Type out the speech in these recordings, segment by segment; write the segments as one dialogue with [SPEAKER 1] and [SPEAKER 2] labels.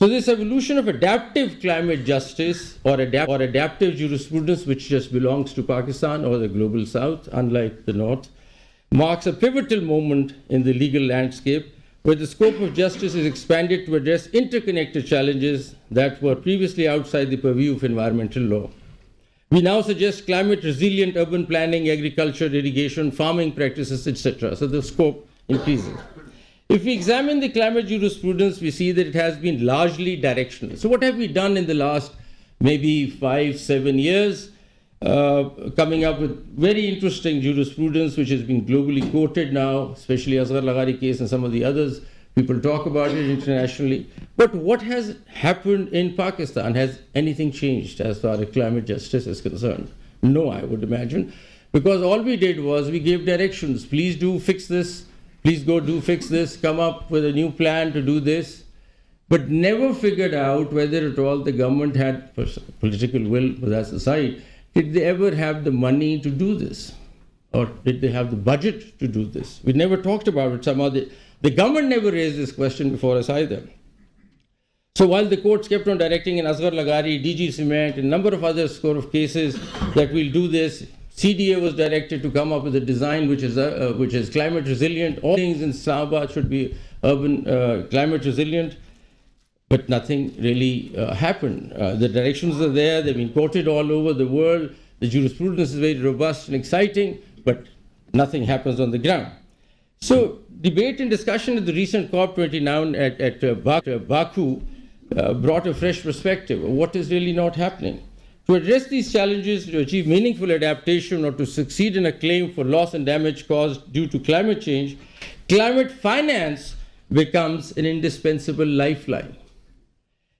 [SPEAKER 1] So this evolution of adaptive climate justice or adaptive jurisprudence, which just belongs to Pakistan or the global south, unlike the north, marks a pivotal moment in the legal landscape where the scope of justice is expanded to address interconnected challenges that were previously outside the purview of environmental law. We now suggest climate-resilient urban planning, agriculture, irrigation, farming practices, etc. So the scope increases. If we examine the climate jurisprudence, we see that it has been largely directional. So what have we done in the last maybe 5-7 years? Coming up with very interesting jurisprudence, which has been globally quoted now, especially Asghar Laghari case and some of the others. People talk about it internationally. But what has happened in Pakistan? Has anything changed as far as climate justice is concerned? No, I would imagine. Because all we did was we gave directions. Please do fix this. Please go do fix this. Come up with a new plan to do this. But never figured out whether at all the government had political will, but that's aside. Did they ever have the money to do this? Or did they have the budget to do this? We never talked about it. Somehow the government never raised this question before us either. So while the courts kept on directing in Asghar Laghari, DG Cement, and a number of other score of cases that we'll do this, CDA was directed to come up with a design which is climate resilient. All things in Islamabad should be urban climate resilient. But nothing really happened. The directions are there. They've been quoted all over the world. The jurisprudence is very robust and exciting, but nothing happens on the ground. So debate and discussion at the recent COP29 at Baku brought a fresh perspective of what is really not happening. To address these challenges, to achieve meaningful adaptation or to succeed in a claim for loss and damage caused due to climate change, climate finance becomes an indispensable lifeline.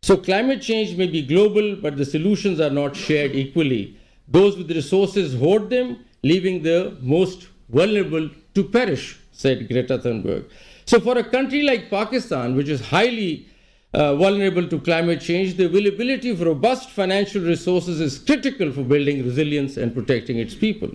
[SPEAKER 1] So climate change may be global, but the solutions are not shared equally. Those with resources hoard them, leaving the most vulnerable to perish, said Greta Thunberg. So for a country like Pakistan, which is highly vulnerable to climate change, the availability of robust financial resources is critical for building resilience and protecting its people.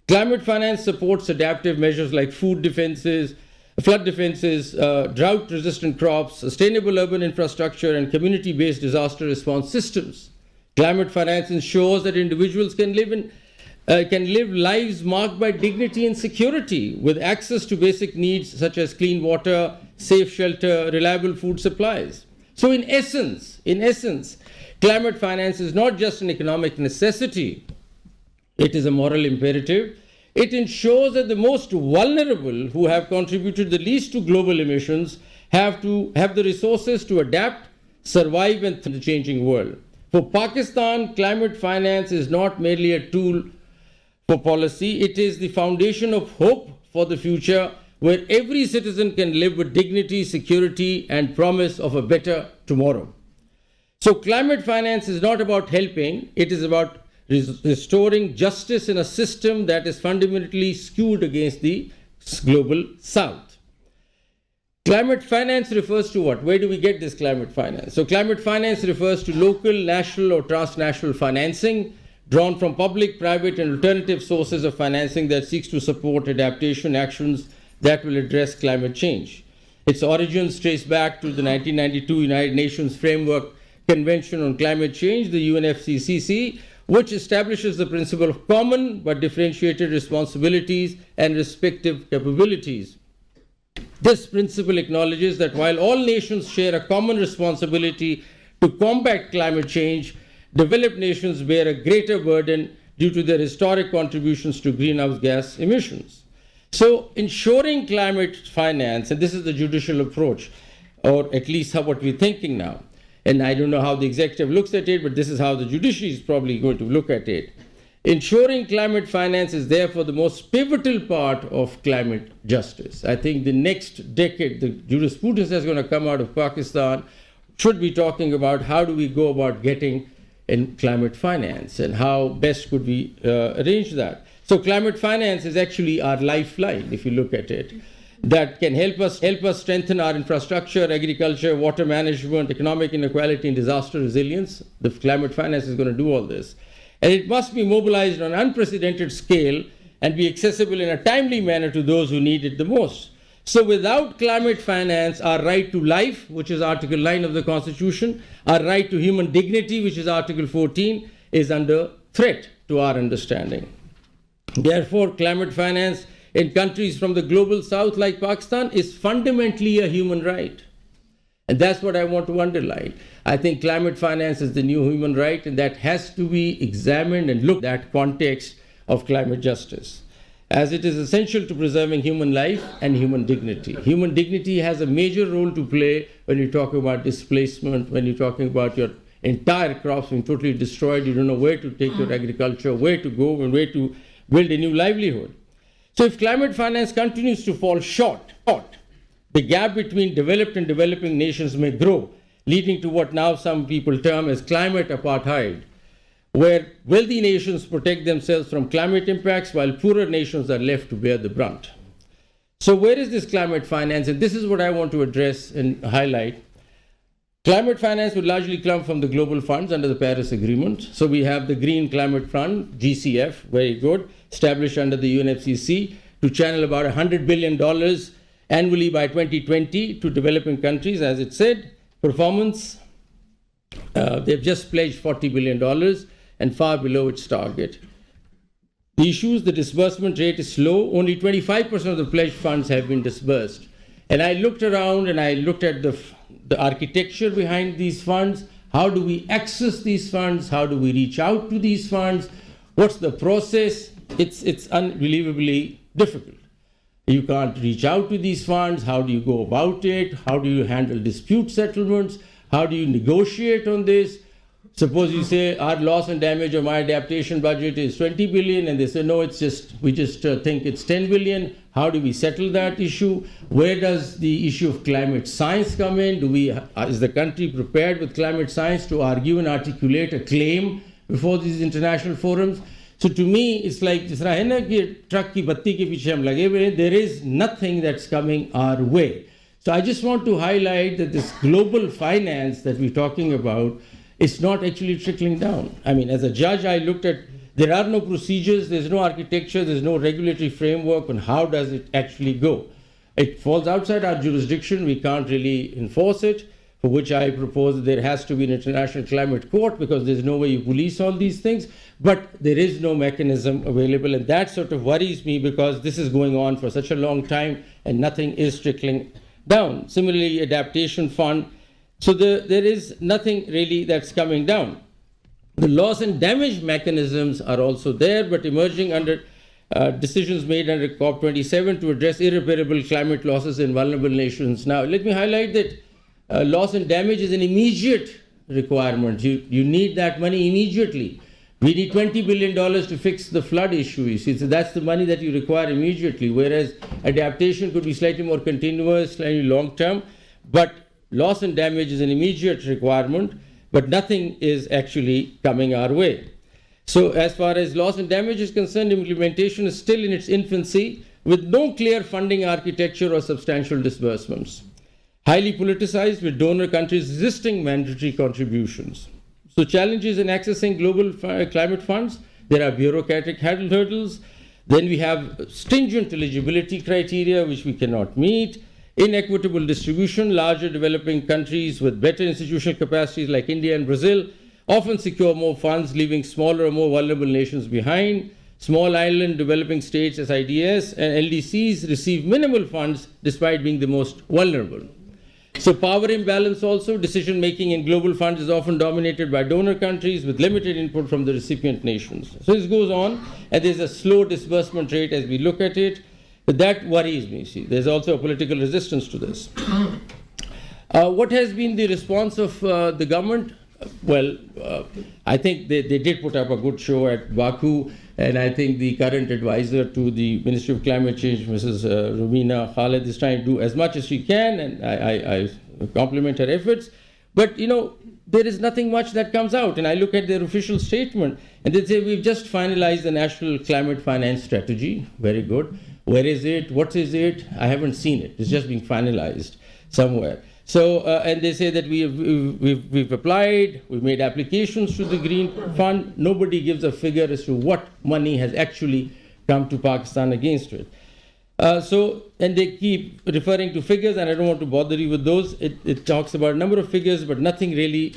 [SPEAKER 1] Climate finance supports adaptive measures like food defenses, flood defenses, drought-resistant crops, sustainable urban infrastructure, and community-based disaster response systems. Climate finance ensures that individuals can live lives marked by dignity and security, with access to basic needs such as clean water, safe shelter, reliable food supplies. So in essence, climate finance is not just an economic necessity, it is a moral imperative. It ensures that the most vulnerable, who have contributed the least to global emissions, have the resources to adapt, survive in the changing world. For Pakistan, climate finance is not merely a tool for policy, it is the foundation of hope for the future, where every citizen can live with dignity, security, and promise of a better tomorrow. So climate finance is not about helping, it is about restoring justice in a system that is fundamentally skewed against the global south. Climate finance refers to what? Where do we get this climate finance? So climate finance refers to local, national, or transnational financing drawn from public, private, and alternative sources of financing that seeks to support adaptation actions that will address climate change. Its origins trace back to the 1992 United Nations Framework Convention on Climate Change, the UNFCCC, which establishes the principle of common but differentiated responsibilities and respective capabilities. This principle acknowledges that while all nations share a common responsibility to combat climate change, developed nations bear a greater burden due to their historic contributions to greenhouse gas emissions. So ensuring climate finance, and this is the judicial approach, or at least what we're thinking now, and I don't know how the executive looks at it, but this is how the judiciary is probably going to look at it. Ensuring climate finance is therefore the most pivotal part of climate justice. I think the next decade, the jurisprudence that's going to come out of Pakistan should be talking about how do we go about getting in climate finance and how best could we arrange that. So climate finance is actually our lifeline, if you look at it, that can help us strengthen our infrastructure, agriculture, water management, economic inequality, and disaster resilience. The climate finance is going to do all this. And it must be mobilized on an unprecedented scale and be accessible in a timely manner to those who need it the most. So without climate finance, our right to life, which is Article 9 of the Constitution, our right to human dignity, which is Article 14, is under threat to our understanding. Therefore, climate finance in countries from the global south like Pakistan is fundamentally a human right. And that's what I want to underline. I think climate finance is the new human right, and that has to be examined and looked at context of climate justice, as it is essential to preserving human life and human dignity. Human dignity has a major role to play when you talk about displacement, when you're talking about your entire crops being totally destroyed, you don't know where to take your agriculture, where to go, and where to build a new livelihood. So if climate finance continues to fall short, the gap between developed and developing nations may grow, leading to what now some people term as climate apartheid, where wealthy nations protect themselves from climate impacts while poorer nations are left to bear the brunt. So where is this climate finance? And this is what I want to address and highlight. Climate finance would largely come from the global funds under the Paris Agreement. So we have the Green Climate Fund, GCF, very good, established under the UNFCCC to channel about $100 billion annually by 2020 to developing countries, as it said. Performance, they've just pledged $40 billion and far below its target. The issues, the disbursement rate is slow. Only 25% of the pledged funds have been disbursed. And I looked around and I looked at the architecture behind these funds. How do we access these funds? How do we reach out to these funds? What's the process? It's unbelievably difficult. You can't reach out to these funds. How do you go about it? How do you handle dispute settlements? How do you negotiate on this? Suppose you say our loss and damage or my adaptation budget is 20 billion and they say no, we just think it's 10 billion. How do we settle that issue? Where does the issue of climate science come in? Is the country prepared with climate science to argue and articulate a claim before these international forums? So to me, it's like truck ki batti ke piche hum lage hue, there is nothing that's coming our way. So I just want to highlight that this global finance that we're talking about is not actually trickling down. I mean, as a judge, I looked at, there are no procedures, there's no architecture, there's no regulatory framework on how does it actually go. It falls outside our jurisdiction, we can't really enforce it, for which I propose that there has to be an international climate court because there's no way you police all these things, but there is no mechanism available, and that sort of worries me because this is going on for such a long time and nothing is trickling down. Similarly, adaptation fund. So there is nothing really that's coming down. The loss and damage mechanisms are also there, but emerging under decisions made under COP27 to address irreparable climate losses in vulnerable nations. Now, let me highlight that loss and damage is an immediate requirement. You need that money immediately. We need $20 billion to fix the flood issue. You see, so that's the money that you require immediately, whereas adaptation could be slightly more continuous, slightly long-term, but loss and damage is an immediate requirement, but nothing is actually coming our way. So as far as loss and damage is concerned, implementation is still in its infancy with no clear funding architecture or substantial disbursements. Highly politicized with donor countries resisting mandatory contributions. So challenges in accessing global climate funds, there are bureaucratic hurdles. Then we have stringent eligibility criteria which we cannot meet. Inequitable distribution, larger developing countries with better institutional capacities like India and Brazil often secure more funds, leaving smaller or more vulnerable nations behind. Small island developing states, SIDS, and LDCs receive minimal funds despite being the most vulnerable. So power imbalance also, decision making in global funds is often dominated by donor countries with limited input from the recipient nations. So this goes on, and there's a slow disbursement rate as we look at it. But that worries me. See, there's also a political resistance to this. What has been the response of the government? Well, I think they did put up a good show at Baku, and I think the current advisor to the Ministry of Climate Change, Mrs. Rumina Khaled, is trying to do as much as she can, and I compliment her efforts. But, you know, there is nothing much that comes out. And I look at their official statement, and they say, we've just finalized the National Climate Finance Strategy. Very good. Where is it? What is it? I haven't seen it. It's just being finalized somewhere. So, and they say that we've applied, we've made applications to the Green Fund. Nobody gives a figure as to what money has actually come to Pakistan against it. And they keep referring to figures, and I don't want to bother you with those. It talks about a number of figures, but nothing really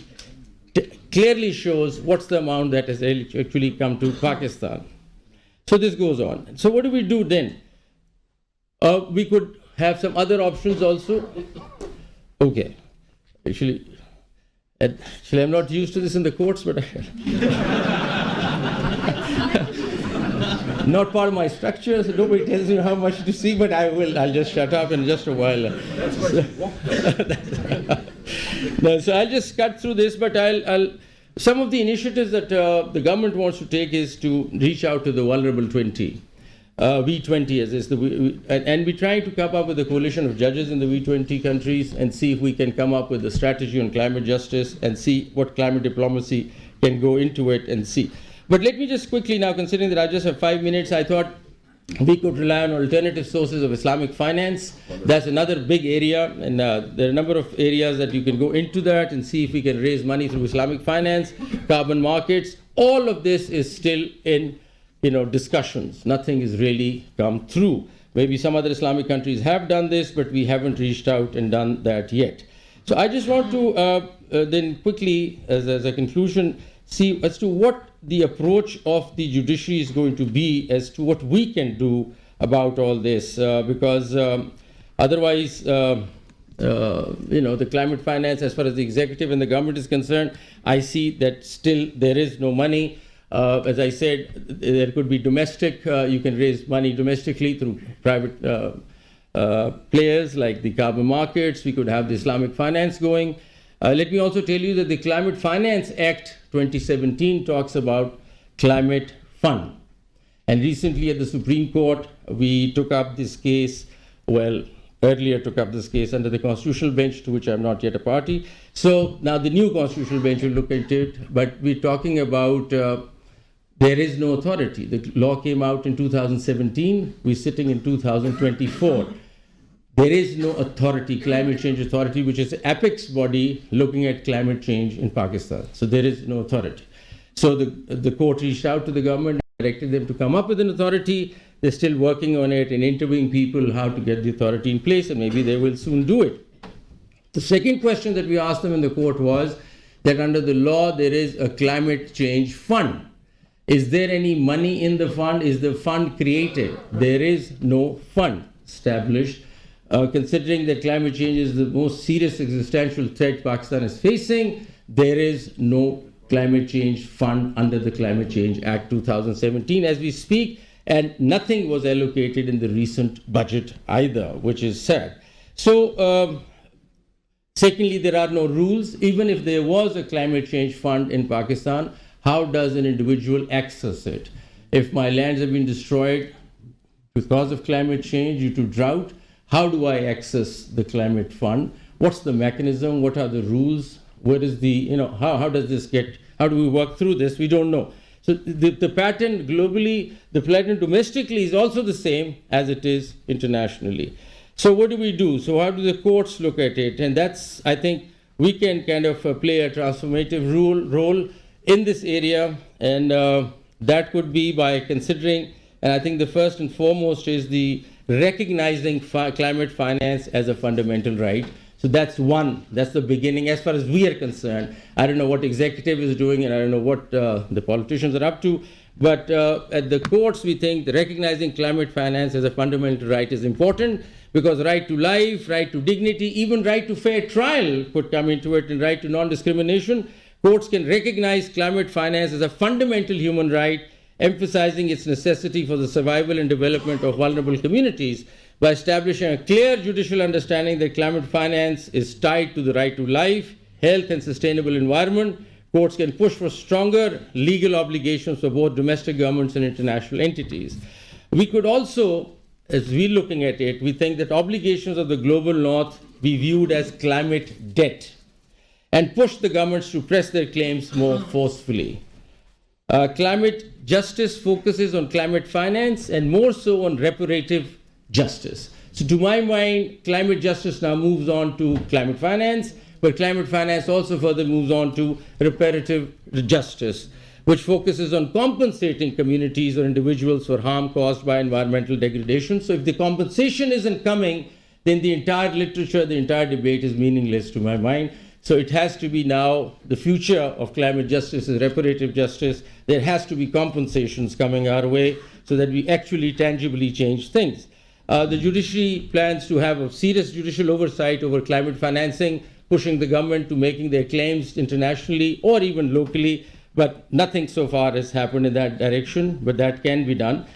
[SPEAKER 1] clearly shows what's the amount that has actually come to Pakistan. So this goes on. So what do we do then? We could have some other options also. Okay. Actually, I'm not used to this in the courts, but not part of my structure, so nobody tells me how much to see, but I'll just shut up in just a while. No, so I'll just cut through this, but some of the initiatives that the government wants to take is to reach out to the vulnerable 20. V20 as is and we're trying to come up with a coalition of judges in the V20 countries and see if we can come up with a strategy on climate justice and see what climate diplomacy can go into it and see. But let me just quickly now, considering that I just have 5 minutes, I thought we could rely on alternative sources of Islamic finance. That's another big area, and there are a number of areas that you can go into that and see if we can raise money through Islamic finance, carbon markets. All of this is still in discussions. Nothing has really come through. Maybe some other Islamic countries have done this, but we haven't reached out and done that yet. So I just want to then quickly, as a conclusion, see as to what the approach of the judiciary is going to be as to what we can do about all this, because otherwise, the climate finance, as far as the executive and the government is concerned, I see that still there is no money. As I said, there could be domestic, you can raise money domestically through private players like the carbon markets. We could have the Islamic finance going. Let me also tell you that the Climate Finance Act 2017 talks about climate fund. And recently at the Supreme Court, we took up this case, earlier took up this case under the constitutional bench, to which I'm not yet a party. So now the new constitutional bench will look into it, but we're talking about there is no authority. The law came out in 2017. We're sitting in 2024. There is no authority, climate change authority, which is an apex body looking at climate change in Pakistan. So there is no authority. So the court reached out to the government, directed them to come up with an authority. They're still working on it and interviewing people how to get the authority in place, and maybe they will soon do it. The second question that we asked them in the court was that under the law, there is a climate change fund. Is there any money in the fund? Is the fund created? There is no fund established. Considering that climate change is the most serious existential threat Pakistan is facing, there is no climate change fund under the Climate Change Act 2017 as we speak, and nothing was allocated in the recent budget either, which is sad. So, secondly, there are no rules. Even if there was a climate change fund in Pakistan, how does an individual access it? If my lands have been destroyed because of climate change due to drought, how do I access the climate fund? What's the mechanism? What are the rules? What is the, how does this how do we work through this? We don't know. So the pattern globally, the pattern domestically is also the same as it is internationally. So what do we do? So how do the courts look at it? And that's, I think, we can kind of play a transformative role in this area. And that could be by considering, and I think the first and foremost is the recognizing climate finance as a fundamental right. So that's the beginning as far as we are concerned. I don't know what executive is doing, and I don't know what the politicians are up to, but at the courts we think that recognizing climate finance as a fundamental right is important, because right to life, right to dignity, even right to fair trial could come into it, and right to non-discrimination. Courts can recognize climate finance as a fundamental human right, emphasizing its necessity for the survival and development of vulnerable communities by establishing a clear judicial understanding that climate finance is tied to the right to life, health, and sustainable environment. Courts can push for stronger legal obligations for both domestic governments and international entities. We could also, as we're looking at it, we think that obligations of the global north be viewed as climate debt and push the governments to press their claims more forcefully. Climate justice focuses on climate finance and more so on reparative justice. So to my mind, climate justice now moves on to climate finance, but climate finance also further moves on to reparative justice. which focuses on compensating communities or individuals for harm caused by environmental degradation. So if the compensation isn't coming, then the entire literature, the entire debate is meaningless to my mind. So it has to be now, the future of climate justice is reparative justice. There has to be compensations coming our way so that we actually tangibly change things. The judiciary plans to have a serious judicial oversight over climate financing, pushing the government to making their claims internationally or even locally, but nothing so far has happened in that direction, but that can be done.